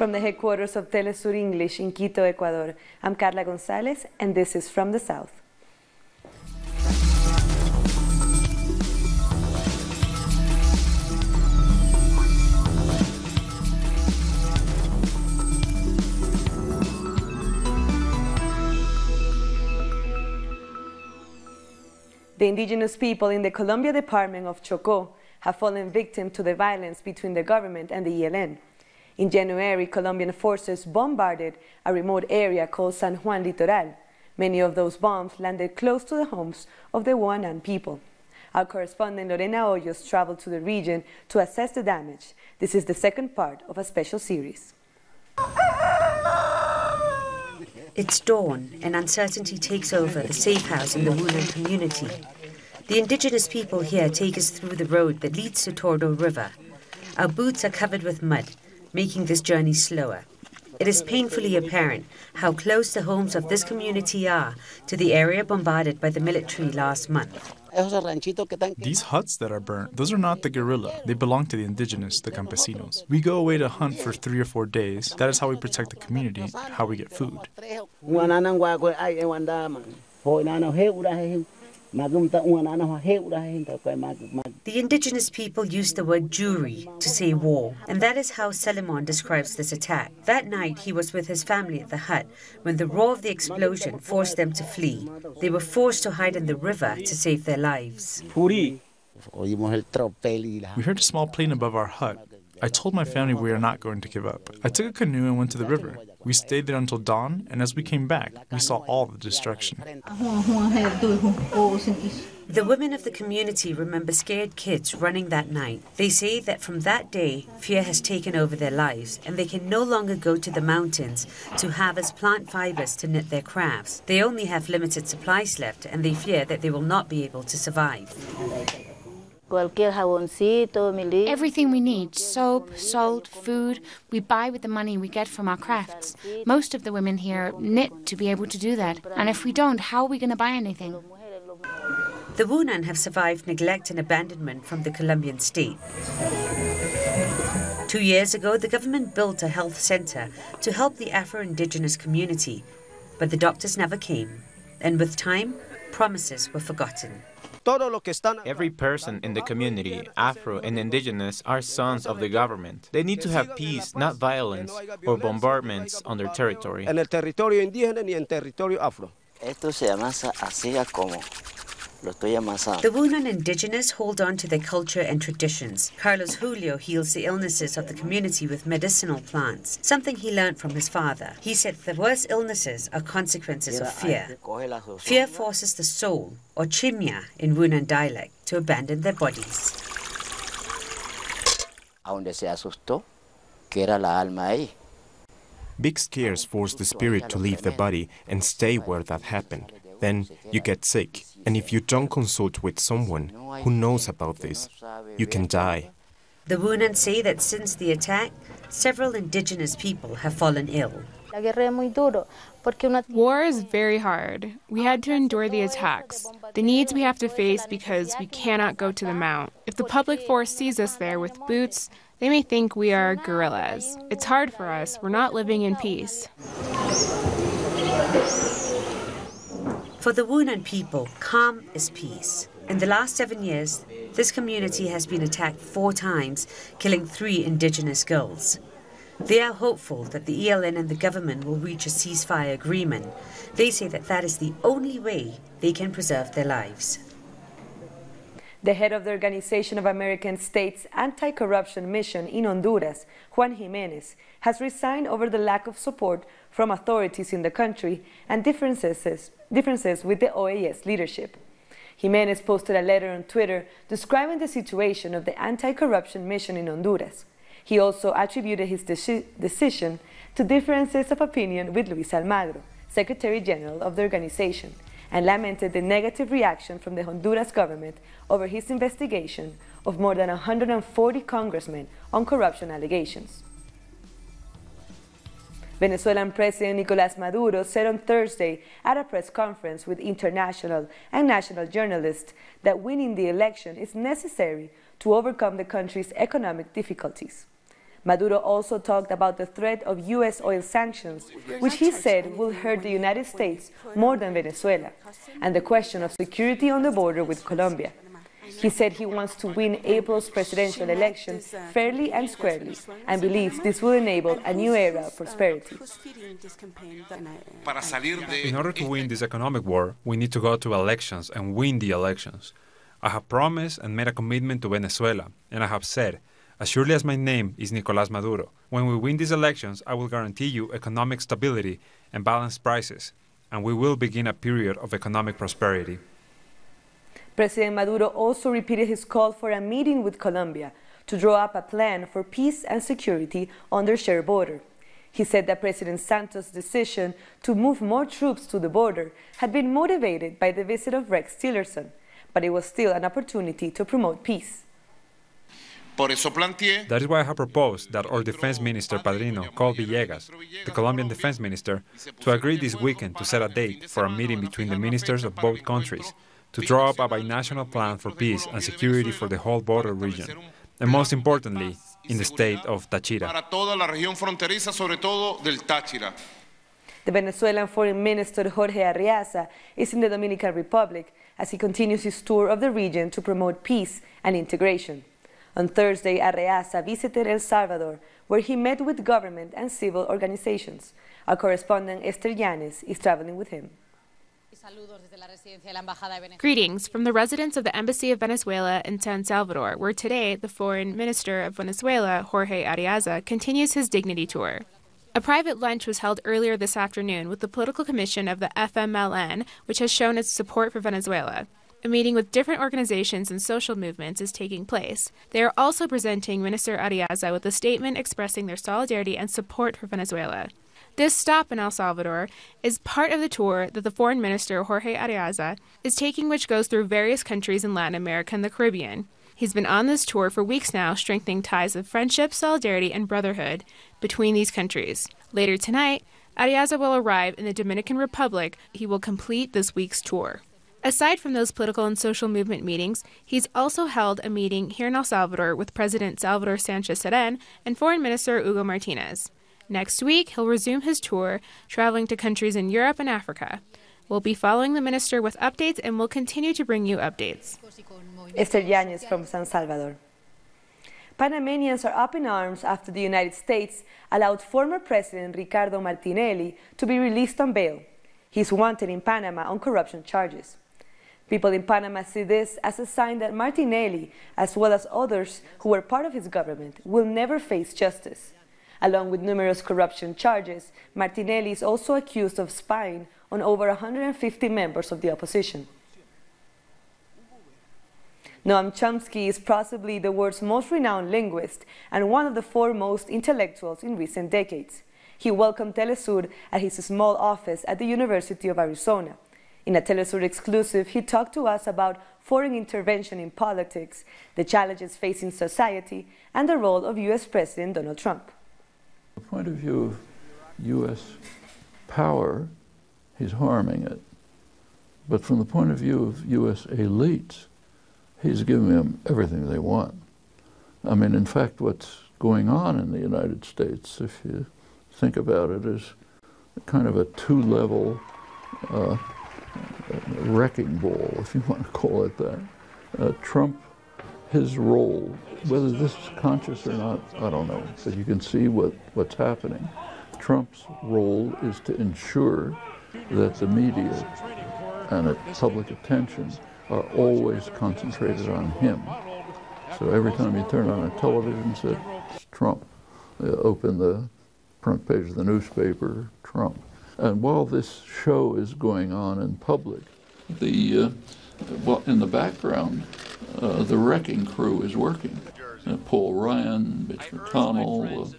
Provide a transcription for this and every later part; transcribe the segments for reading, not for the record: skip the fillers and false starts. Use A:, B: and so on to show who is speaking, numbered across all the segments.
A: From the headquarters of Telesur English in Quito, Ecuador, I'm Carla Gonzalez, and this is From the South. The indigenous people in the Colombia department of Choco have fallen victim to the violence between the government and the ELN. In January, Colombian forces bombarded a remote area called San Juan Litoral. Many of those bombs landed close to the homes of the Huanan people. Our correspondent Lorena Hoyos traveled to the region to assess the damage. This is the second part of a special series.
B: It's dawn, and uncertainty takes over the safe house in the Huanan community. The indigenous people here take us through the road that leads to Tordo River. Our boots are covered with mud, making this journey slower. It is painfully apparent how close the homes of this community are to the area bombarded by the military last month.
C: These huts that are burnt, those are not the guerrilla. They belong to the indigenous, the campesinos. We go away to hunt for 3 or 4 days. That is how we protect the community, how we get food.
B: The indigenous people use the word jury to say war, and that is how Selimon describes this attack. That night he was with his family at the hut when the roar of the explosion forced them to flee. They were forced to hide in the river to save their lives.
C: We heard a small plane above our hut. I told my family we are not going to give up. I took a canoe and went to the river. We stayed there until dawn, and as we came back, we saw all the destruction.
B: The women of the community remember scared kids running that night. They say that from that day, fear has taken over their lives, and they can no longer go to the mountains to harvest plant fibers to knit their crafts. They only have limited supplies left, and they fear that they will not be able to survive.
D: Everything we need, soap, salt, food, we buy with the money we get from our crafts. Most of the women here knit to be able to do that. And if we don't, how are we going to buy anything?
B: The Huanan have survived neglect and abandonment from the Colombian state. 2 years ago, the government built a health center to help the Afro-Indigenous community. But the doctors never came. And with time, promises were forgotten.
E: Every person in the community, Afro and Indigenous, are sons of the government. They need to have peace, not violence or bombardments on their territory.
B: The Huanan indigenous hold on to their culture and traditions. Carlos Julio heals the illnesses of the community with medicinal plants, something he learned from his father. He said the worst illnesses are consequences of fear. Fear forces the soul, or chimya in Huanan dialect, to abandon their bodies.
F: Big scares force the spirit to leave the body and stay where that happened. Then you get sick, and if you don't consult with someone who knows about this, you can die.
B: The Huanan say that since the attack, several indigenous people have fallen ill.
G: War is very hard. We had to endure the attacks, the needs we have to face because we cannot go to the mount. If the public force sees us there with boots, they may think we are guerrillas. It's hard for us. We're not living in peace.
B: For the Huanan people, calm is peace. In the last 7 years, this community has been attacked 4 times, killing 3 indigenous girls. They are hopeful that the ELN and the government will reach a ceasefire agreement. They say that that is the only way they can preserve their lives.
A: The head of the Organization of American States Anti-Corruption Mission in Honduras, Juan Jimenez, has resigned over the lack of support from authorities in the country and differences with the OAS leadership. Jimenez posted a letter on Twitter describing the situation of the anti-corruption mission in Honduras. He also attributed his decision to differences of opinion with Luis Almagro, Secretary General of the organization, and lamented the negative reaction from the Honduras government over his investigation of more than 140 congressmen on corruption allegations. Venezuelan President Nicolás Maduro said on Thursday at a press conference with international and national journalists that winning the election is necessary to overcome the country's economic difficulties. Maduro also talked about the threat of U.S. oil sanctions, which he said will hurt the United States more than Venezuela, and the question of security on the border with Colombia. He said he wants to win April's presidential election fairly and squarely, and believes this will enable a new era of prosperity.
H: In order to win this economic war, we need to go to elections and win the elections. I have promised and made a commitment to Venezuela, and I have said, as surely as my name is Nicolás Maduro, when we win these elections, I will guarantee you economic stability and balanced prices, and we will begin a period of economic prosperity.
A: President Maduro also repeated his call for a meeting with Colombia to draw up a plan for peace and security on their shared border. He said that President Santos' decision to move more troops to the border had been motivated by the visit of Rex Tillerson, but it was still an opportunity to promote peace.
H: That is why I have proposed that our defense minister Padrino called Villegas, the Colombian defense minister, to agree this weekend to set a date for a meeting between the ministers of both countries to draw up a binational plan for peace and security for the whole border region, and most importantly, in the state of Táchira.
A: The Venezuelan Foreign Minister Jorge Arriaza is in the Dominican Republic as he continues his tour of the region to promote peace and integration. On Thursday, Arriaza visited El Salvador, where he met with government and civil organizations. Our correspondent Esther Llanes is traveling with him.
G: Greetings from the residence of the Embassy of Venezuela in San Salvador, where today the Foreign Minister of Venezuela, Jorge Arriaza, continues his dignity tour. A private lunch was held earlier this afternoon with the political commission of the FMLN, which has shown its support for Venezuela. A meeting with different organizations and social movements is taking place. They are also presenting Minister Arriaza with a statement expressing their solidarity and support for Venezuela. This stop in El Salvador is part of the tour that the Foreign Minister, Jorge Arriaza, is taking, which goes through various countries in Latin America and the Caribbean. He's been on this tour for weeks now, strengthening ties of friendship, solidarity, and brotherhood between these countries. Later tonight, Arriaza will arrive in the Dominican Republic. He will complete this week's tour. Aside from those political and social movement meetings, he's also held a meeting here in El Salvador with President Salvador Sanchez Cerén and Foreign Minister Hugo Martinez. Next week, he'll resume his tour, traveling to countries in Europe and Africa. We'll be following the minister with updates, and we'll continue to bring you updates.
A: Esther Llanes from San Salvador. Panamanians are up in arms after the United States allowed former President Ricardo Martinelli to be released on bail. He's wanted in Panama on corruption charges. People in Panama see this as a sign that Martinelli, as well as others who were part of his government, will never face justice. Along with numerous corruption charges, Martinelli is also accused of spying on over 150 members of the opposition. Noam Chomsky is possibly the world's most renowned linguist and one of the foremost intellectuals in recent decades. He welcomed Telesur at his small office at the University of Arizona. In a Telesur exclusive, he talked to us about foreign intervention in politics, the challenges facing society, and the role of U.S. President Donald Trump.
I: From the point of view of U.S. power, he's harming it. But from the point of view of U.S. elites, he's giving them everything they want. I mean, in fact, what's going on in the United States, if you think about it, is kind of a two-level wrecking ball, if you want to call it that. Trump, his role, whether this is conscious or not, I don't know, but you can see what's happening. Trump's role is to ensure that the media and public attention are always concentrated on him. So every time you turn on a television set, it's Trump. Open the front page of the newspaper, Trump. And while this show is going on in public, in the background, the wrecking crew is working. Paul Ryan, Mitch McConnell,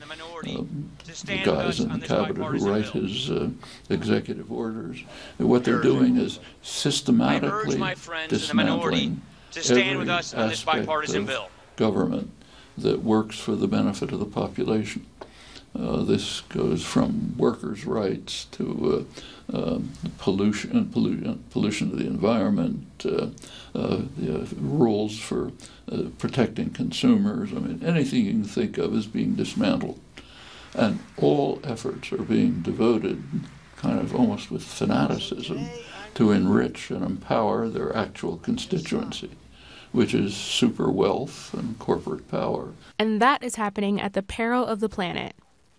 I: the guys in the cabinet who write his executive orders. What they're doing is systematically dismantling every aspect of government that works for the benefit of the population. This goes from workers' rights to pollution of the environment, the rules for protecting consumers. I mean, anything you can think of is being dismantled. And all efforts are being devoted, kind of almost with fanaticism, to enrich and empower their actual constituency, which is super wealth and corporate power.
G: And that is happening at the peril of the planet.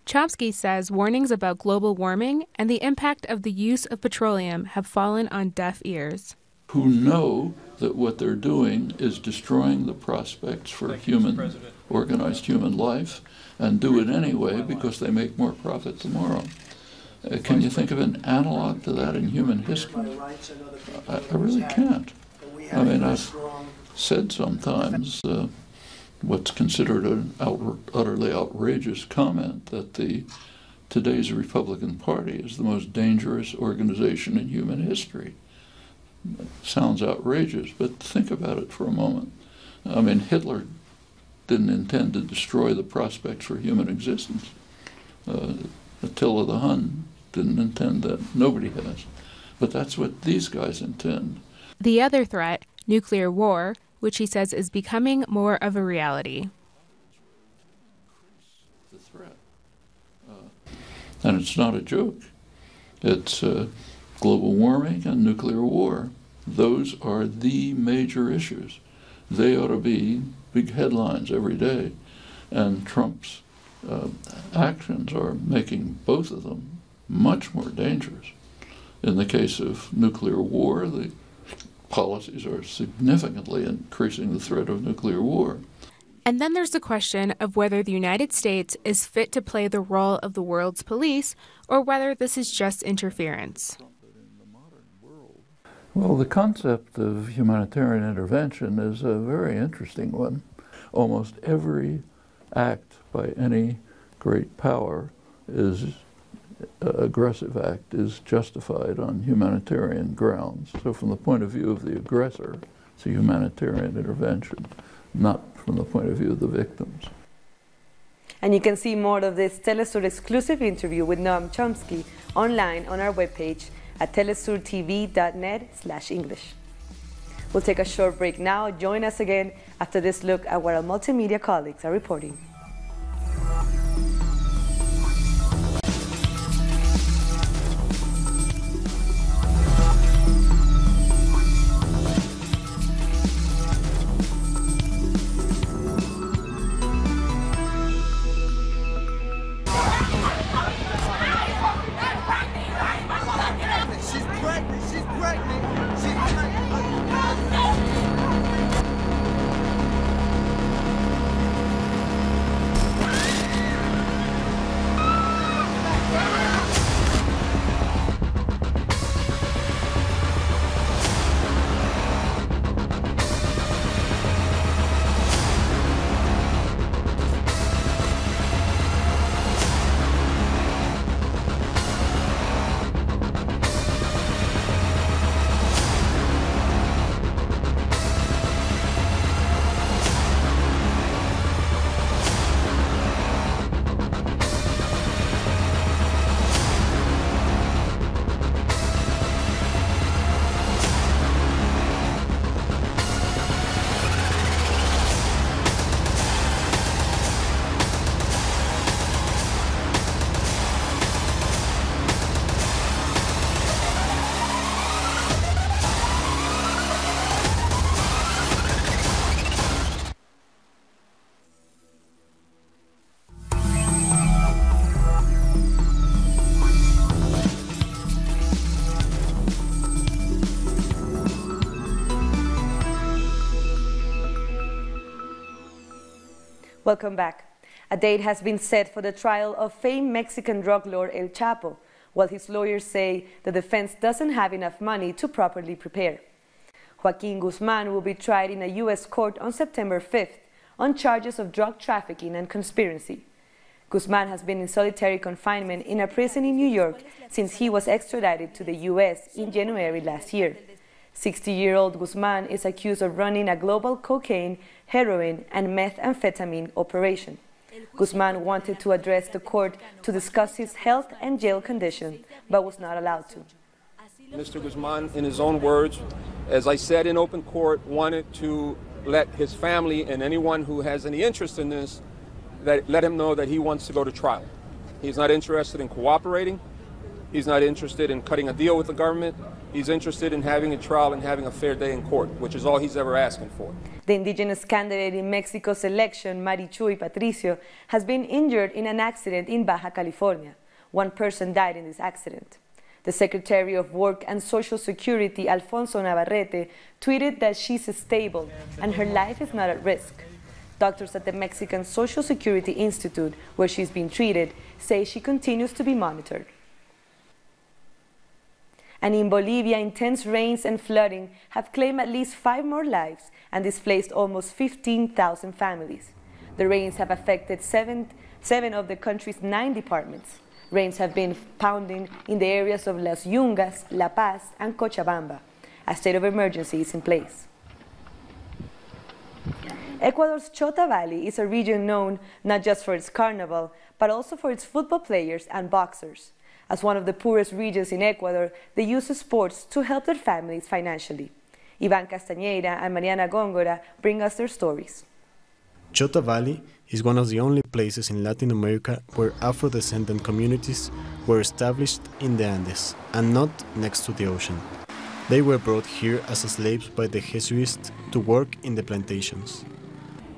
G: Chomsky says warnings about global warming and the impact of the use of petroleum have fallen on deaf ears.
I: Who know that what they're doing is destroying the prospects for organized human life, and do it anyway because they make more profit tomorrow. Can you think of an analog to that in human history? I really can't. I mean, I've said sometimes what's considered an utterly outrageous comment, that today's Republican Party is the most dangerous organization in human history. It sounds outrageous, but think about it for a moment. I mean, Hitler didn't intend to destroy the prospects for human existence. Attila the Hun didn't intend that. Nobody has. But that's what these guys intend.
G: The other threat, nuclear war, which he says is becoming more of a reality.
I: The threat. And it's not a joke. It's global warming and nuclear war. Those are the major issues. They ought to be big headlines every day. And Trump's actions are making both of them much more dangerous. In the case of nuclear war, the policies are significantly increasing the threat of nuclear war.
G: And then there's the question of whether the United States is fit to play the role of the world's police, or whether this is just interference.
I: Well, the concept of humanitarian intervention is a very interesting one. Almost every act by any great power aggressive act is justified on humanitarian grounds. So from the point of view of the aggressor, it's a humanitarian intervention, not from the point of view of the victims.
A: And you can see more of this Telesur exclusive interview with Noam Chomsky online on our webpage at telesurtv.net/English. We'll take a short break now. Join us again after this look at what our multimedia colleagues are reporting. Welcome back. A date has been set for the trial of famed Mexican drug lord El Chapo, while his lawyers say the defense doesn't have enough money to properly prepare. Joaquin Guzman will be tried in a U.S. court on September 5th on charges of drug trafficking and conspiracy. Guzman has been in solitary confinement in a prison in New York since he was extradited to the U.S. in January last year. 60-year-old Guzman is accused of running a global cocaine, heroin, and methamphetamine operation. Guzman wanted to address the court to discuss his health and jail condition, but was not allowed to.
J: Mr. Guzman, in his own words, as I said in open court, wanted to let his family and anyone who has any interest in this, let him know that he wants to go to trial. He's not interested in cooperating. He's not interested in cutting a deal with the government. He's interested in having a trial and having a fair day in court, which is all he's ever asking for.
A: The indigenous candidate in Mexico's election, Marichuy Patricio, has been injured in an accident in Baja California. One person died in this accident. The Secretary of Work and Social Security, Alfonso Navarrete, tweeted that she's stable and her life is not at risk. Doctors at the Mexican Social Security Institute, where she's been treated, say she continues to be monitored. And in Bolivia, intense rains and flooding have claimed at least 5 more lives and displaced almost 15,000 families. The rains have affected seven of the country's 9 departments. Rains have been pounding in the areas of Las Yungas, La Paz, and Cochabamba. A state of emergency is in place. Ecuador's Chota Valley is a region known not just for its carnival, but also for its football players and boxers. As one of the poorest regions in Ecuador, they use sports to help their families financially. Ivan Castañeira and Mariana Góngora bring us their stories.
K: Chota Valley is one of the only places in Latin America where Afro-descendant communities were established in the Andes and not next to the ocean. They were brought here as slaves by the Jesuits to work in the plantations.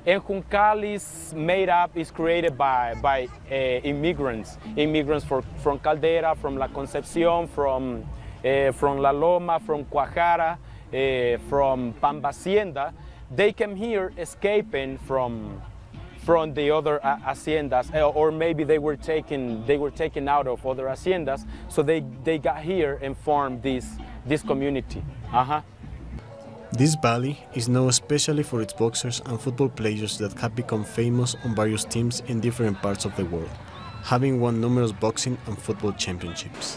L: And Juncal is created by immigrants from Caldera, from La Concepcion, from La Loma, from Cuajara, from Pambacienda. They came here escaping from the other haciendas, or maybe they were taken out of other haciendas, so they got here and formed this community.
K: This valley is known especially for its boxers and football players that have become famous on various teams in different parts of the world, having won numerous boxing and football championships.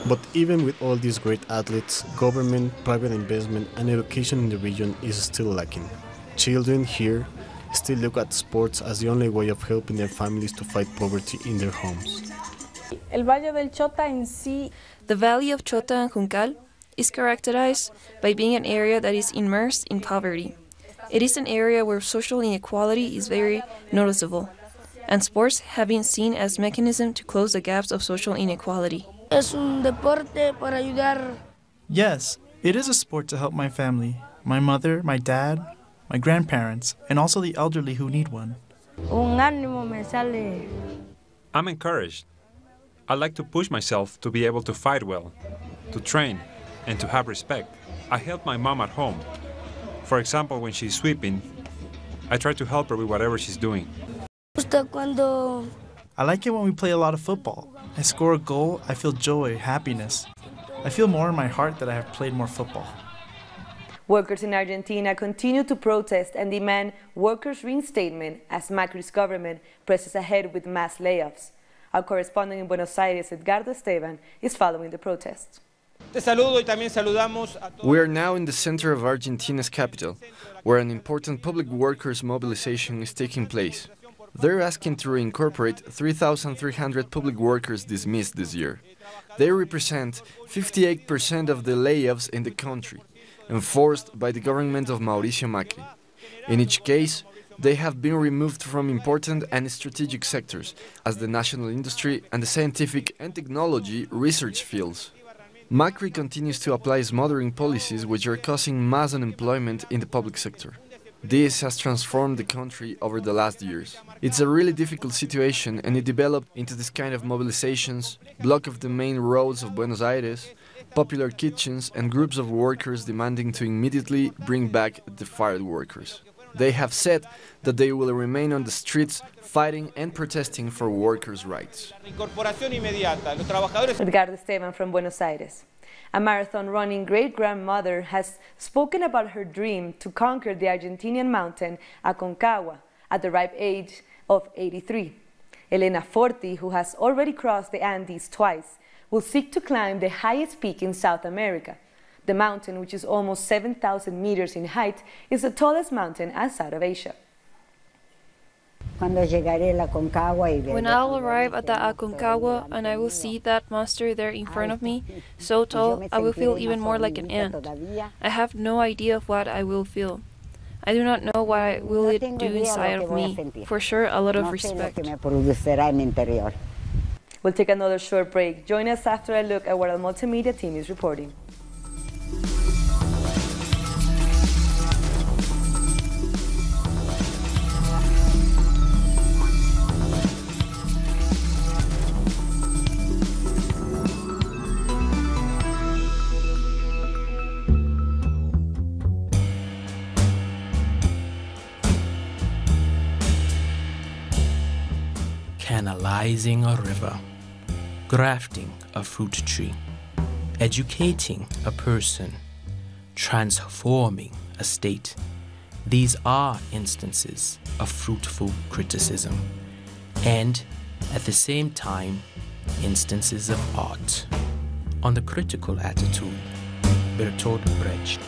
K: But even with all these great athletes, government, private investment and education in the region is still lacking. Children here still look at sports as the only way of helping their families to fight poverty in their homes.
M: The Valley of Chota and Juncal is characterized by being an area that is immersed in poverty. It is an area where social inequality is very noticeable, and sports have been seen as a mechanism to close the gaps of social inequality.
N: Yes, it is a sport to help my family, my mother, my dad, my grandparents, and also the elderly who need one.
H: I'm encouraged. I like to push myself to be able to fight well, to train, and to have respect. I help my mom at home. For example, when she's sweeping, I try to help her with whatever she's doing.
N: I like it when we play a lot of football. I score a goal, I feel joy, happiness. I feel more in my heart that I have played more football.
A: Workers in Argentina continue to protest and demand workers' reinstatement as Macri's government presses ahead with mass layoffs. Our correspondent in Buenos Aires, Edgardo Esteban, is following the protests.
O: We are now in the center of Argentina's capital, where an important public workers' mobilization is taking place. They're asking to reincorporate 3,300 public workers dismissed this year. They represent 58% of the layoffs in the country, enforced by the government of Mauricio Macri. In each case, they have been removed from important and strategic sectors, as the national industry and the scientific and technology research fields. Macri continues to apply smothering policies which are causing mass unemployment in the public sector. This has transformed the country over the last years. It's a really difficult situation, and it developed into this kind of mobilizations, block of the main roads of Buenos Aires, popular kitchens, and groups of workers demanding to immediately bring back the fired workers. They have said that they will remain on the streets fighting and protesting for workers' rights.
A: Edgardo Esteban from Buenos Aires. A marathon-running great-grandmother has spoken about her dream to conquer the Argentinian mountain Aconcagua at the ripe age of 83. Elena Forti, who has already crossed the Andes twice, will seek to climb the highest peak in South America. The mountain, which is almost 7,000 meters in height, is the tallest mountain outside of Asia.
M: When I'll arrive at the Aconcagua and I will see that monster there in front of me, so tall, I will feel even more like an ant. I have no idea of what I will feel. I do not know what will it do inside of me. For sure, a lot of respect.
A: We'll take another short break. Join us after I look at what our multimedia team is reporting.
P: Canalizing a river, grafting a fruit tree, educating a person, transforming a state. These are instances of fruitful criticism and, at the same time, instances of art. On the critical attitude, Bertolt Brecht.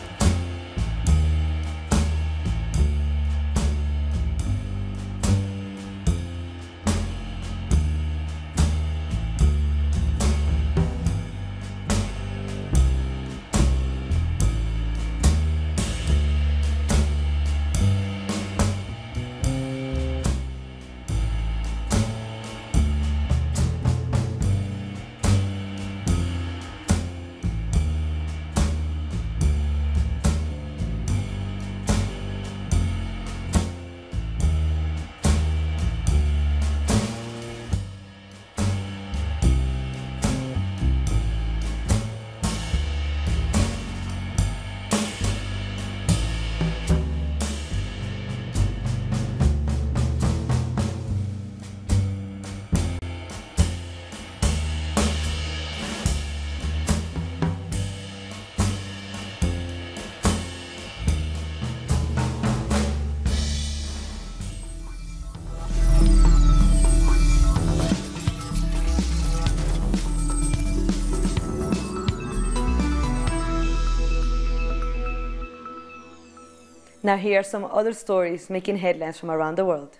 A: Now here are some other stories making headlines from around the world.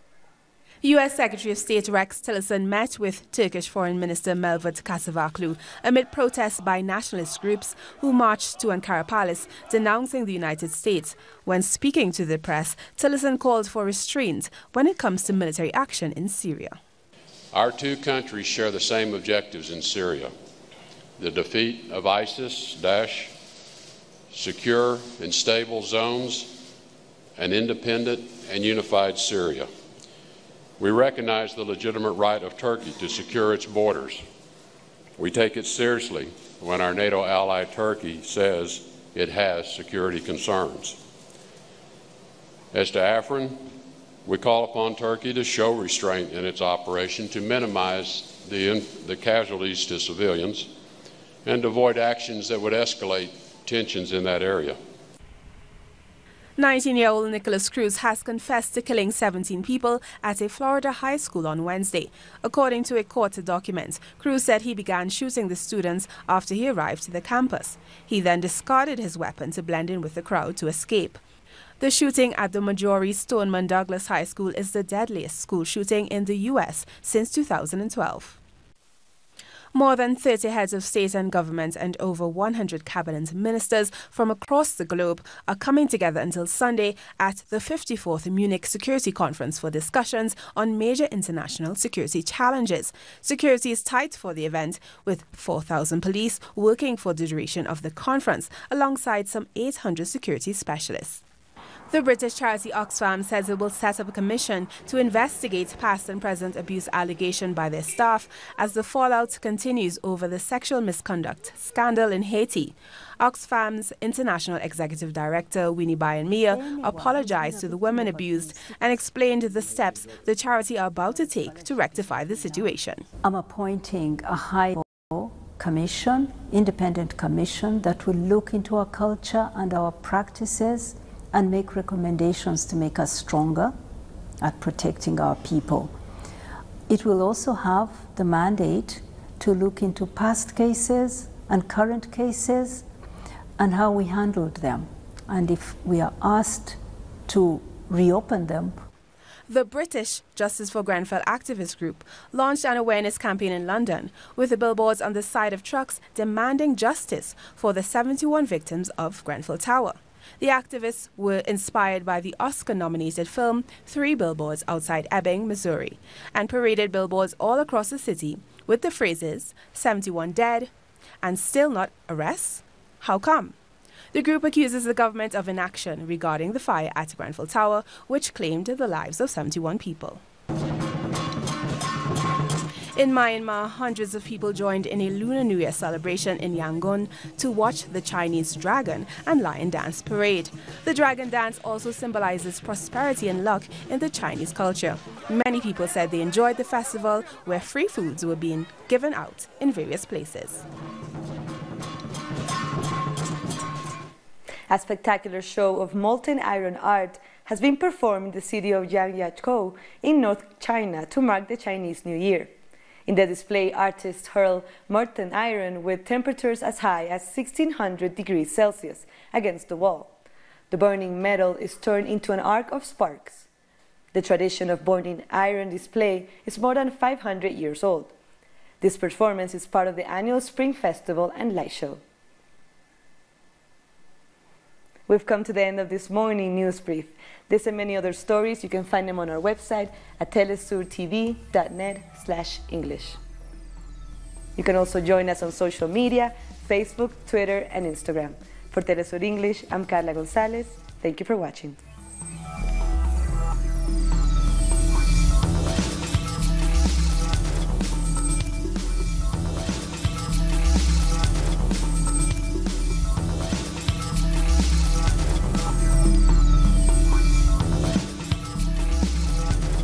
Q: U.S. Secretary of State Rex Tillerson met with Turkish Foreign Minister Mevlut Cavusoglu amid protests by nationalist groups who marched to Ankara Palace denouncing the United States. When speaking to the press, Tillerson called for restraint when it comes to military action in Syria.
R: Our two countries share the same objectives in Syria: the defeat of ISIS, Daesh, secure and stable zones, an independent and unified Syria. We recognize the legitimate right of Turkey to secure its borders. We take it seriously when our NATO ally Turkey says it has security concerns. As to Afrin, we call upon Turkey to show restraint in its operation to minimize the casualties to civilians and avoid actions that would escalate tensions in that area.
Q: 19-year-old Nicholas Cruz has confessed to killing 17 people at a Florida high school on Wednesday. According to a court document, Cruz said he began shooting the students after he arrived to the campus. He then discarded his weapon to blend in with the crowd to escape. The shooting at the Marjorie Stoneman Douglas High School is the deadliest school shooting in the U.S. since 2012. More than 30 heads of state and government and over 100 cabinet ministers from across the globe are coming together until Sunday at the 54th Munich Security Conference for discussions on major international security challenges. Security is tight for the event, with 4,000 police working for the duration of the conference, alongside some 800 security specialists. The British charity Oxfam says it will set up a commission to investigate past and present abuse allegations by their staff as the fallout continues over the sexual misconduct scandal in Haiti. Oxfam's International Executive Director, Winnie Bayan-Mia, apologized to the women abused and explained the steps the charity are about to take to rectify the situation.
S: I'm appointing a high-level commission, independent commission, that will look into our culture and our practices and make recommendations to make us stronger at protecting our people. It will also have the mandate to look into past cases and current cases and how we handled them, and if we are asked to reopen them.
Q: The British Justice for Grenfell activist group launched an awareness campaign in London with the billboards on the side of trucks demanding justice for the 71 victims of Grenfell Tower. The activists were inspired by the Oscar-nominated film Three Billboards Outside Ebbing, Missouri, and paraded billboards all across the city with the phrases 71 dead and still not arrests? How come? The group accuses the government of inaction regarding the fire at Grenfell Tower, which claimed the lives of 71 people. In Myanmar, hundreds of people joined in a Lunar New Year celebration in Yangon to watch the Chinese dragon and lion dance parade. The dragon dance also symbolizes prosperity and luck in the Chinese culture. Many people said they enjoyed the festival, where free foods were being given out in various places.
A: A spectacular show of molten iron art has been performed in the city of Yangyachkou in North China to mark the Chinese New Year. In the display, artists hurl molten iron with temperatures as high as 1600 degrees Celsius against the wall. The burning metal is turned into an arc of sparks. The tradition of burning iron display is more than 500 years old. This performance is part of the annual Spring Festival and Light Show. We've come to the end of this morning news brief. This and many other stories, you can find them on our website at telesurtv.net/English. You can also join us on social media, Facebook, Twitter, and Instagram. For Telesur English, I'm Carla Gonzalez. Thank you for watching.